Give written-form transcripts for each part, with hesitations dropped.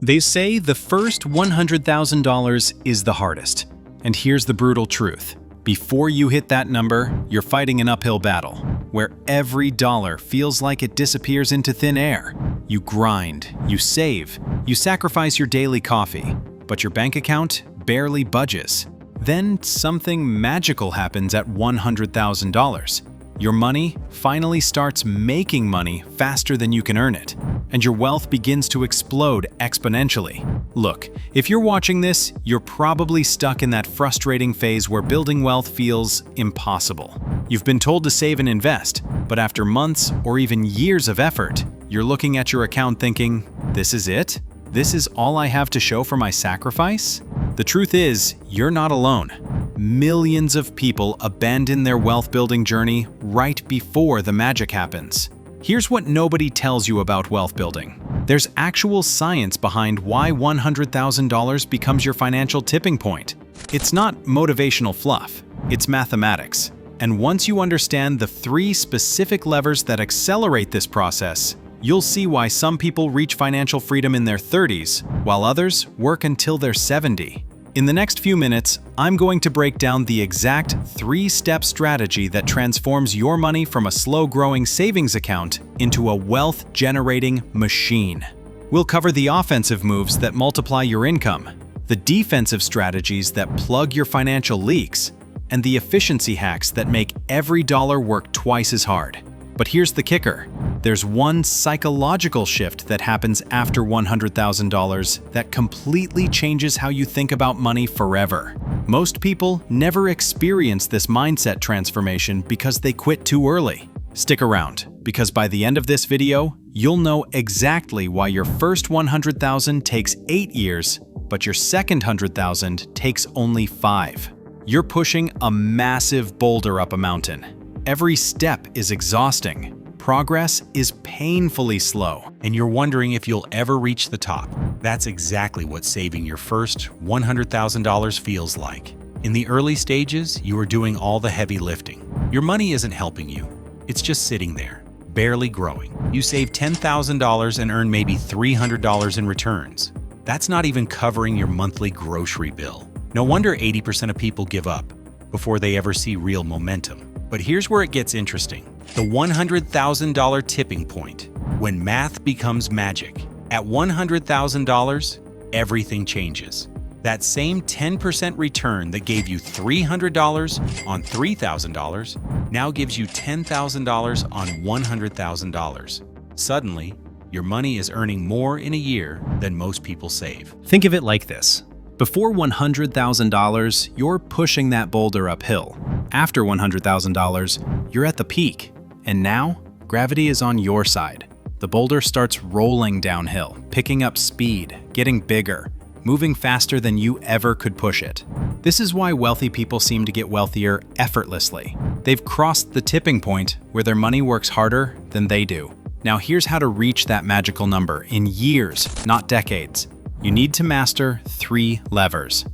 They say the first $100,000 is the hardest. And here's the brutal truth. Before you hit that number, you're fighting an uphill battle, where every dollar feels like it disappears into thin air. You grind, you save, you sacrifice your daily coffee, but your bank account barely budges. Then something magical happens at $100,000. Your money finally starts making money faster than you can earn it, and your wealth begins to explode exponentially. Look, if you're watching this, you're probably stuck in that frustrating phase where building wealth feels impossible. You've been told to save and invest, but after months or even years of effort, you're looking at your account thinking, "This is it? This is all I have to show for my sacrifice?" The truth is, you're not alone. Millions of people abandon their wealth-building journey right before the magic happens. Here's what nobody tells you about wealth building. There's actual science behind why $100,000 becomes your financial tipping point. It's not motivational fluff, it's mathematics. And once you understand the 3 specific levers that accelerate this process, you'll see why some people reach financial freedom in their 30s, while others work until they're 70. In the next few minutes, I'm going to break down the exact 3-step strategy that transforms your money from a slow-growing savings account into a wealth-generating machine. We'll cover the offensive moves that multiply your income, the defensive strategies that plug your financial leaks, and the efficiency hacks that make every dollar work twice as hard. But here's the kicker. There's one psychological shift that happens after $100,000 that completely changes how you think about money forever. Most people never experience this mindset transformation because they quit too early. Stick around, because by the end of this video, you'll know exactly why your first $100,000 takes 8 years, but your second $100,000 takes only 5. You're pushing a massive boulder up a mountain. Every step is exhausting. Progress is painfully slow, and you're wondering if you'll ever reach the top. That's exactly what saving your first $100,000 feels like. In the early stages, you are doing all the heavy lifting. Your money isn't helping you. It's just sitting there, barely growing. You save $10,000 and earn maybe $300 in returns. That's not even covering your monthly grocery bill. No wonder 80% of people give up before they ever see real momentum. But here's where it gets interesting. The $100,000 tipping point, when math becomes magic. At $100,000, everything changes. That same 10% return that gave you $300 on $3,000 now gives you $10,000 on $100,000. Suddenly, your money is earning more in a year than most people save. Think of it like this. Before $100,000, you're pushing that boulder uphill. After $100,000, you're at the peak. And now, gravity is on your side. The boulder starts rolling downhill, picking up speed, getting bigger, moving faster than you ever could push it. This is why wealthy people seem to get wealthier effortlessly. They've crossed the tipping point where their money works harder than they do. Now here's how to reach that magical number in years, not decades. You need to master 3 levers.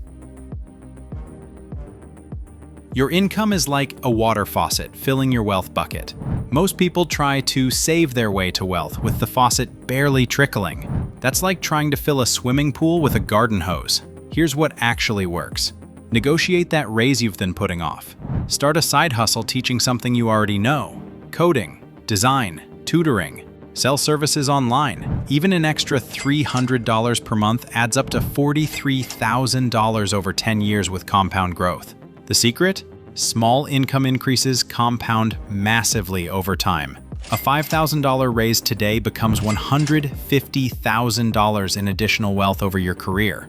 Your income is like a water faucet filling your wealth bucket. Most people try to save their way to wealth with the faucet barely trickling. That's like trying to fill a swimming pool with a garden hose. Here's what actually works. Negotiate that raise you've been putting off. Start a side hustle teaching something you already know. Coding, design, tutoring. Sell services online. Even an extra $300 per month adds up to $43,000 over 10 years with compound growth. The secret? Small income increases compound massively over time. A $5,000 raise today becomes $150,000 in additional wealth over your career.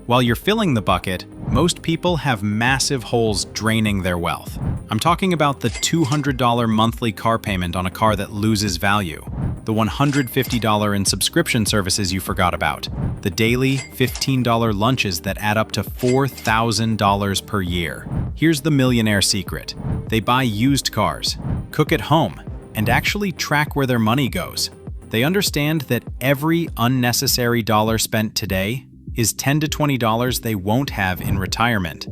While you're filling the bucket, most people have massive holes draining their wealth. I'm talking about the $200 monthly car payment on a car that loses value, the $150 in subscription services you forgot about, the daily $15 lunches that add up to $4,000 per year. Here's the millionaire secret. They buy used cars, cook at home, and actually track where their money goes. They understand that every unnecessary dollar spent today is $10 to $20 they won't have in retirement.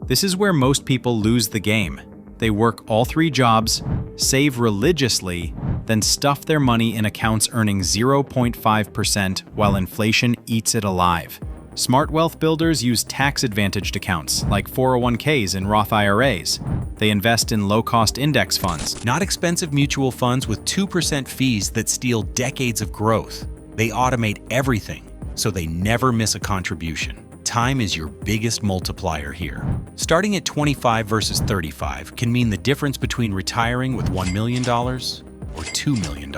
This is where most people lose the game. They work all 3 jobs, save religiously, then stuff their money in accounts earning 0.5% while inflation eats it alive. Smart wealth builders use tax-advantaged accounts like 401ks and Roth IRAs. They invest in low-cost index funds, not expensive mutual funds with 2% fees that steal decades of growth. They automate everything, so they never miss a contribution. Time is your biggest multiplier here. Starting at 25 versus 35 can mean the difference between retiring with $1 million or $2 million.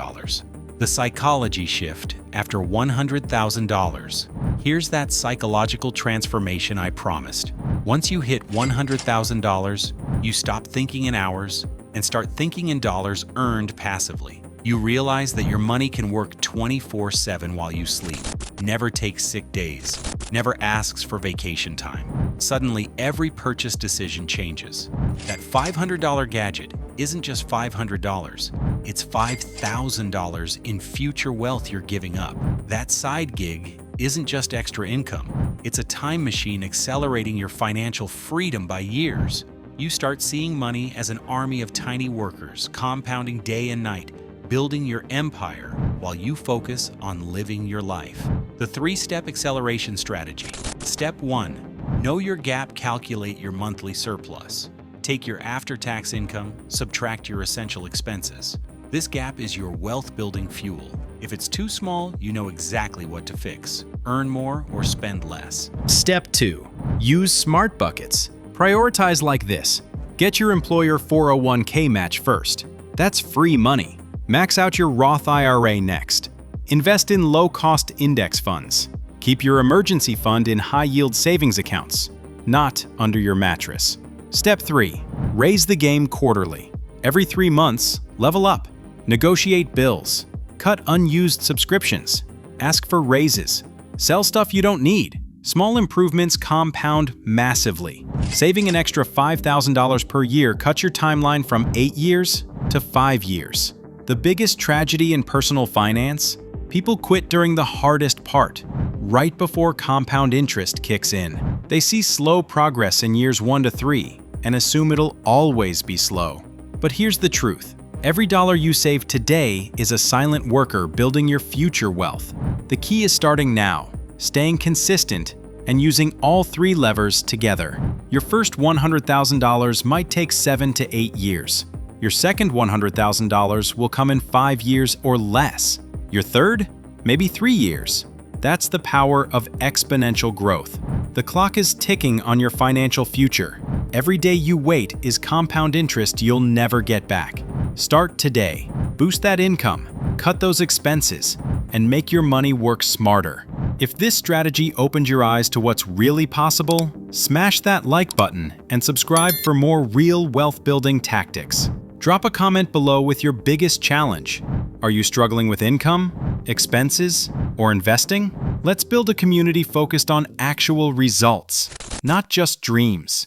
The psychology shift after $100,000. Here's that psychological transformation I promised. Once you hit $100,000, you stop thinking in hours and start thinking in dollars earned passively. You realize that your money can work 24/7 while you sleep, never takes sick days, never asks for vacation time. Suddenly, every purchase decision changes. That $500 gadget isn't just $500, it's $5,000 in future wealth you're giving up. That side gig isn't just extra income, it's a time machine accelerating your financial freedom by years. You start seeing money as an army of tiny workers, compounding day and night, building your empire while you focus on living your life. The 3-step acceleration strategy. Step 1. Know your gap, calculate your monthly surplus. Take your after-tax income, subtract your essential expenses. This gap is your wealth-building fuel. If it's too small, you know exactly what to fix. Earn more or spend less. Step 2. Use smart buckets. Prioritize like this. Get your employer 401k match first. That's free money. Max out your Roth IRA next. Invest in low-cost index funds. Keep your emergency fund in high-yield savings accounts, not under your mattress. Step 3. Raise the game quarterly. Every 3 months, level up. Negotiate bills. Cut unused subscriptions. Ask for raises. Sell stuff you don't need. Small improvements compound massively. Saving an extra $5,000 per year cuts your timeline from 8 years to 5 years. The biggest tragedy in personal finance? People quit during the hardest part, right before compound interest kicks in. They see slow progress in years 1 to 3 and assume it'll always be slow. But here's the truth. Every dollar you save today is a silent worker building your future wealth. The key is starting now, staying consistent, and using all 3 levers together. Your first $100,000 might take 7 to 8 years. Your second $100,000 will come in 5 years or less. Your third? Maybe 3 years. That's the power of exponential growth. The clock is ticking on your financial future. Every day you wait is compound interest you'll never get back. Start today. Boost that income, cut those expenses, and make your money work smarter. If this strategy opened your eyes to what's really possible, smash that like button and subscribe for more real wealth-building tactics. Drop a comment below with your biggest challenge. Are you struggling with income, expenses, or investing? Let's build a community focused on actual results, not just dreams.